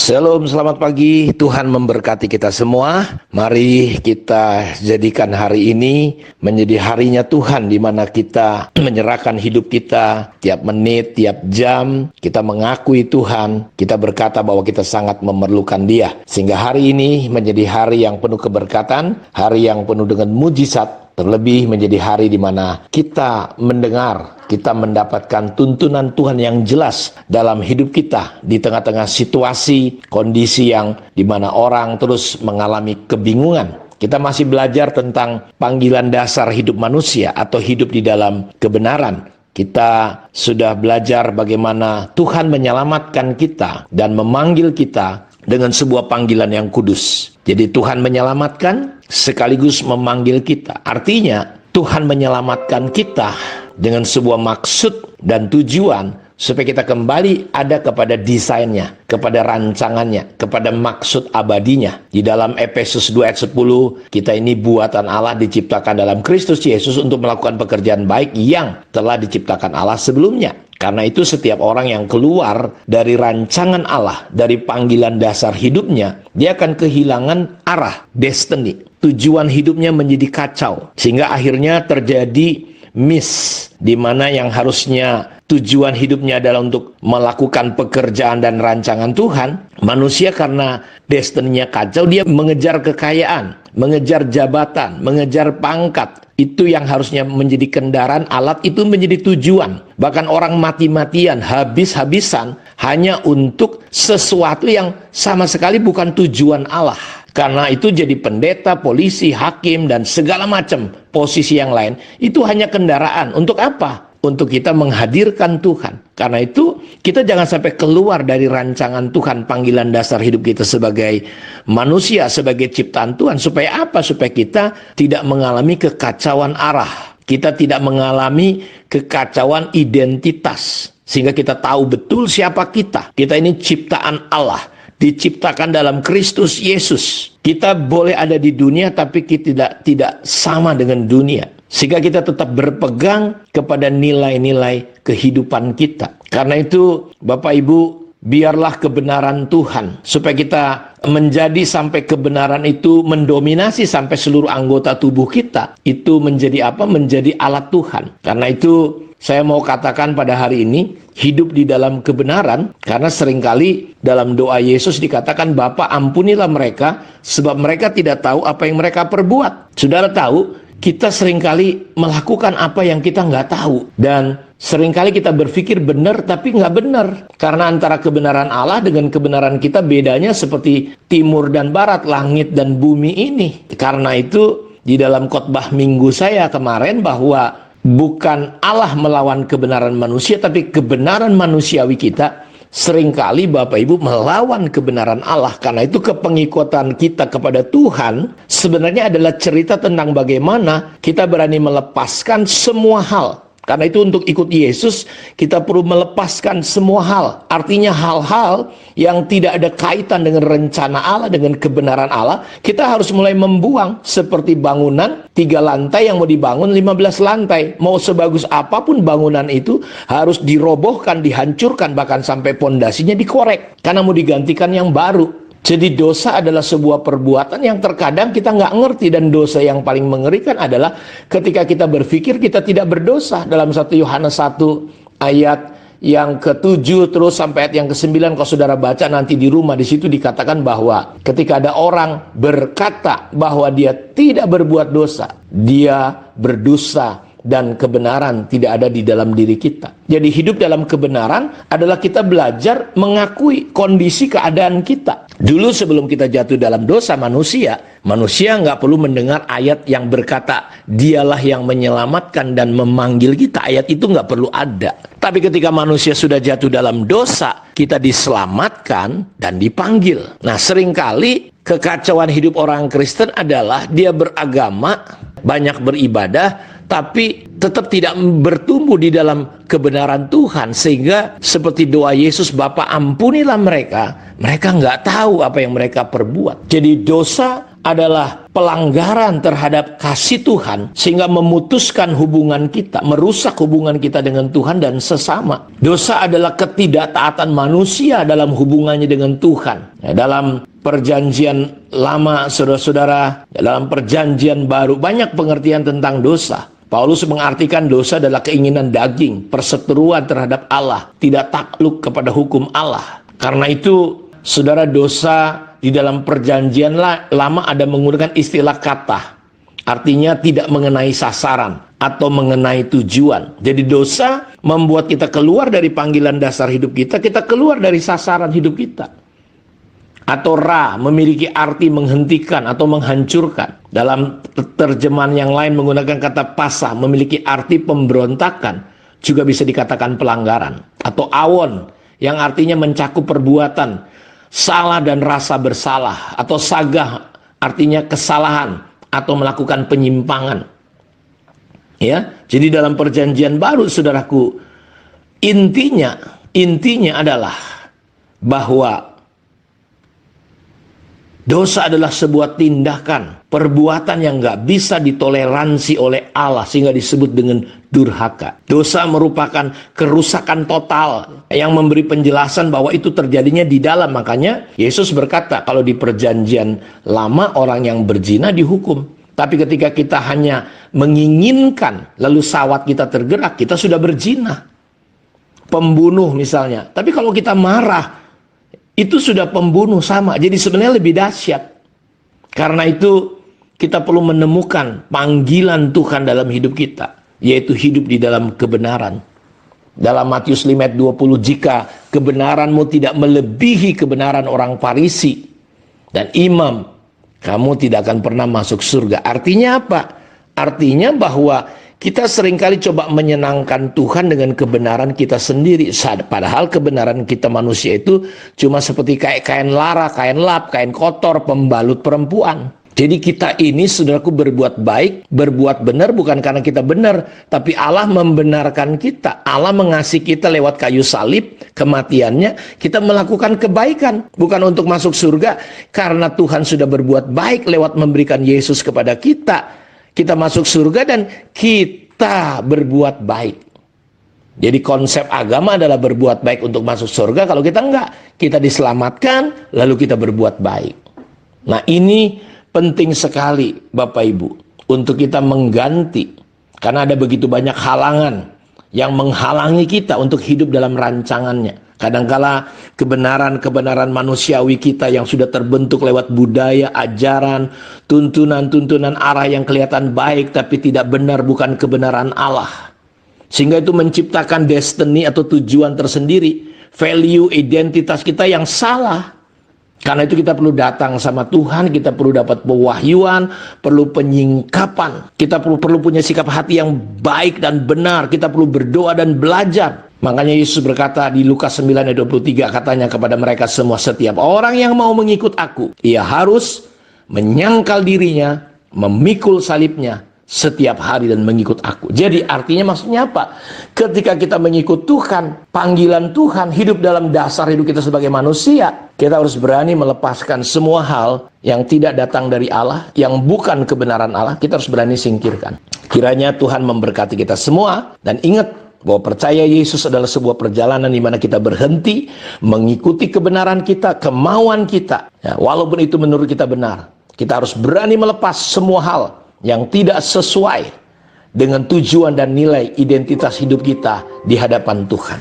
Shalom, selamat pagi. Tuhan memberkati kita semua. Mari kita jadikan hari ini menjadi harinya Tuhan, di mana kita menyerahkan hidup kita tiap menit, tiap jam. Kita mengakui Tuhan, kita berkata bahwa kita sangat memerlukan Dia. Sehingga hari ini menjadi hari yang penuh keberkatan, hari yang penuh dengan mujizat. Terlebih menjadi hari di mana kita mendengar, kita mendapatkan tuntunan Tuhan yang jelas dalam hidup kita di tengah-tengah situasi, kondisi yang di mana orang terus mengalami kebingungan. Kita masih belajar tentang panggilan dasar hidup manusia atau hidup di dalam kebenaran. Kita sudah belajar bagaimana Tuhan menyelamatkan kita dan memanggil kita dengan sebuah panggilan yang kudus. Jadi Tuhan menyelamatkan sekaligus memanggil kita. Artinya Tuhan menyelamatkan kita dengan sebuah maksud dan tujuan supaya kita kembali ada kepada desainnya, kepada rancangannya, kepada maksud abadinya. Di dalam Efesus 2 ayat 10, kita ini buatan Allah, diciptakan dalam Kristus Yesus untuk melakukan pekerjaan baik yang telah diciptakan Allah sebelumnya. Karena itu setiap orang yang keluar dari rancangan Allah, dari panggilan dasar hidupnya, dia akan kehilangan arah, destiny. Tujuan hidupnya menjadi kacau. Sehingga akhirnya terjadi miss, di mana yang harusnya tujuan hidupnya adalah untuk melakukan pekerjaan dan rancangan Tuhan, manusia karena destiny-nya kacau, dia mengejar kekayaan, mengejar jabatan, mengejar pangkat. Itu yang harusnya menjadi kendaraan, alat itu menjadi tujuan. Bahkan orang mati-matian, habis-habisan hanya untuk sesuatu yang sama sekali bukan tujuan Allah. Karena itu jadi pendeta, polisi, hakim, dan segala macam posisi yang lain. Itu hanya kendaraan. Untuk apa? Untuk kita menghadirkan Tuhan. Karena itu kita jangan sampai keluar dari rancangan Tuhan, panggilan dasar hidup kita sebagai manusia, sebagai ciptaan Tuhan. Supaya apa? Supaya kita tidak mengalami kekacauan arah. Kita tidak mengalami kekacauan identitas. Sehingga kita tahu betul siapa kita. Kita ini ciptaan Allah, diciptakan dalam Kristus Yesus. Kita boleh ada di dunia, tapi kita tidak sama dengan dunia. Sehingga kita tetap berpegang kepada nilai-nilai kehidupan kita. Karena itu Bapak Ibu, biarlah kebenaran Tuhan, supaya kita menjadi sampai kebenaran itu mendominasi sampai seluruh anggota tubuh kita. Itu menjadi apa? Menjadi alat Tuhan. Karena itu saya mau katakan pada hari ini, hidup di dalam kebenaran, karena seringkali dalam doa Yesus dikatakan, Bapa ampunilah mereka, sebab mereka tidak tahu apa yang mereka perbuat. Saudara tahu, kita seringkali melakukan apa yang kita nggak tahu. Dan seringkali kita berpikir benar, tapi nggak benar. Karena antara kebenaran Allah dengan kebenaran kita bedanya seperti timur dan barat, langit dan bumi ini. Karena itu di dalam khotbah minggu saya kemarin bahwa bukan Allah melawan kebenaran manusia, tapi kebenaran manusiawi kita seringkali Bapak Ibu melawan kebenaran Allah. Karena itu kepengikutan kita kepada Tuhan sebenarnya adalah cerita tentang bagaimana kita berani melepaskan semua hal. Karena itu untuk ikut Yesus kita perlu melepaskan semua hal. Artinya hal-hal yang tidak ada kaitan dengan rencana Allah, dengan kebenaran Allah, kita harus mulai membuang. Seperti bangunan 3 lantai yang mau dibangun 15 lantai. Mau sebagus apapun bangunan itu harus dirobohkan, dihancurkan, bahkan sampai pondasinya dikorek. Karena mau digantikan yang baru. Jadi dosa adalah sebuah perbuatan yang terkadang kita nggak ngerti. Dan dosa yang paling mengerikan adalah ketika kita berpikir kita tidak berdosa. Dalam 1 Yohanes 1 ayat yang ke-7 terus sampai ayat yang ke-9, kalau saudara baca nanti di rumah, di situ dikatakan bahwa ketika ada orang berkata bahwa dia tidak berbuat dosa, dia berdosa dan kebenaran tidak ada di dalam diri kita. Jadi hidup dalam kebenaran adalah kita belajar mengakui kondisi keadaan kita. Dulu sebelum kita jatuh dalam dosa, manusia nggak perlu mendengar ayat yang berkata dialah yang menyelamatkan dan memanggil kita. Ayat itu nggak perlu ada. Tapi ketika manusia sudah jatuh dalam dosa, kita diselamatkan dan dipanggil. Nah, seringkali kekacauan hidup orang Kristen adalah dia beragama, banyak beribadah, tapi tetap tidak bertumbuh di dalam kebenaran Tuhan. Sehingga seperti doa Yesus, Bapa ampunilah mereka, mereka nggak tahu apa yang mereka perbuat. Jadi dosa adalah pelanggaran terhadap kasih Tuhan sehingga memutuskan hubungan kita, merusak hubungan kita dengan Tuhan dan sesama. Dosa adalah ketidaktaatan manusia dalam hubungannya dengan Tuhan. Ya, dalam perjanjian lama, saudara-saudara, dalam perjanjian baru banyak pengertian tentang dosa. Paulus mengartikan dosa adalah keinginan daging, perseteruan terhadap Allah, tidak takluk kepada hukum Allah. Karena itu, saudara, dosa di dalam perjanjian lama ada menggunakan istilah kata. Artinya tidak mengenai sasaran atau mengenai tujuan. Jadi dosa membuat kita keluar dari panggilan dasar hidup kita keluar dari sasaran hidup kita. Atau ra, memiliki arti menghentikan atau menghancurkan. Dalam terjemahan yang lain menggunakan kata pasah, memiliki arti pemberontakan. Juga bisa dikatakan pelanggaran. Atau awon, yang artinya mencakup perbuatan salah dan rasa bersalah. Atau sagah, artinya kesalahan atau melakukan penyimpangan. Ya, jadi dalam perjanjian baru, saudaraku, intinya adalah bahwa dosa adalah sebuah tindakan, perbuatan yang nggak bisa ditoleransi oleh Allah sehingga disebut dengan durhaka. Dosa merupakan kerusakan total yang memberi penjelasan bahwa itu terjadinya di dalam. Makanya Yesus berkata kalau di perjanjian lama orang yang berzina dihukum. Tapi ketika kita hanya menginginkan lalu syahwat kita tergerak, kita sudah berzina. Pembunuh misalnya. Tapi kalau kita marah, itu sudah pembunuh sama. Jadi sebenarnya lebih dahsyat. Karena itu kita perlu menemukan panggilan Tuhan dalam hidup kita, yaitu hidup di dalam kebenaran. Dalam Matius 5 ayat 20, jika kebenaranmu tidak melebihi kebenaran orang Farisi dan imam, kamu tidak akan pernah masuk surga. Artinya apa? Artinya bahwa kita seringkali coba menyenangkan Tuhan dengan kebenaran kita sendiri. Padahal kebenaran kita manusia itu cuma seperti kayak kain lara, kain lap, kain kotor, pembalut perempuan. Jadi kita ini, saudaraku, berbuat baik, berbuat benar bukan karena kita benar, tapi Allah membenarkan kita. Allah mengasihi kita lewat kayu salib, kematiannya, kita melakukan kebaikan. Bukan untuk masuk surga, karena Tuhan sudah berbuat baik lewat memberikan Yesus kepada kita. Kita masuk surga dan kita berbuat baik. Jadi konsep agama adalah berbuat baik untuk masuk surga. Kalau kita enggak, kita diselamatkan lalu kita berbuat baik. Nah, ini penting sekali Bapak Ibu untuk kita mengganti. Karena ada begitu banyak halangan yang menghalangi kita untuk hidup dalam rancangannya. Kadangkala kebenaran-kebenaran manusiawi kita yang sudah terbentuk lewat budaya, ajaran, tuntunan-tuntunan arah yang kelihatan baik tapi tidak benar, bukan kebenaran Allah. Sehingga itu menciptakan destiny atau tujuan tersendiri, value, identitas kita yang salah. Karena itu kita perlu datang sama Tuhan, kita perlu dapat pewahyuan, perlu penyingkapan. Kita perlu punya sikap hati yang baik dan benar, kita perlu berdoa dan belajar. Makanya Yesus berkata di Lukas 9 ayat 23, katanya kepada mereka semua, setiap orang yang mau mengikut aku, ia harus menyangkal dirinya, memikul salibnya setiap hari dan mengikut aku. Jadi artinya maksudnya apa? Ketika kita mengikut Tuhan, panggilan Tuhan, hidup dalam dasar hidup kita sebagai manusia, kita harus berani melepaskan semua hal yang tidak datang dari Allah, yang bukan kebenaran Allah, kita harus berani singkirkan. Kiranya Tuhan memberkati kita semua, dan ingat bahwa percaya Yesus adalah sebuah perjalanan di mana kita berhenti mengikuti kebenaran kita, kemauan kita. Ya, walaupun itu menurut kita benar, kita harus berani melepas semua hal yang tidak sesuai dengan tujuan dan nilai identitas hidup kita di hadapan Tuhan.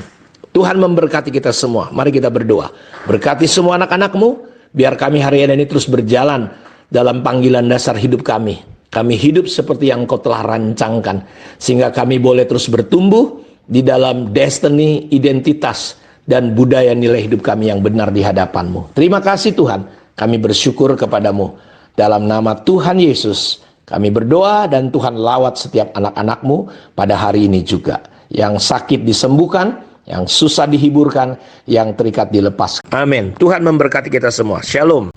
Tuhan memberkati kita semua. Mari kita berdoa. Berkati semua anak-anakmu, biar kami hari ini terus berjalan dalam panggilan dasar hidup kami. Kami hidup seperti yang Kau telah rancangkan, sehingga kami boleh terus bertumbuh di dalam destiny, identitas, dan budaya nilai hidup kami yang benar di hadapan-Mu. Terima kasih Tuhan, kami bersyukur kepadamu. Dalam nama Tuhan Yesus, kami berdoa, dan Tuhan lawat setiap anak-anak-Mu pada hari ini juga. Yang sakit disembuhkan, yang susah dihiburkan, yang terikat dilepas. Amin. Tuhan memberkati kita semua. Shalom.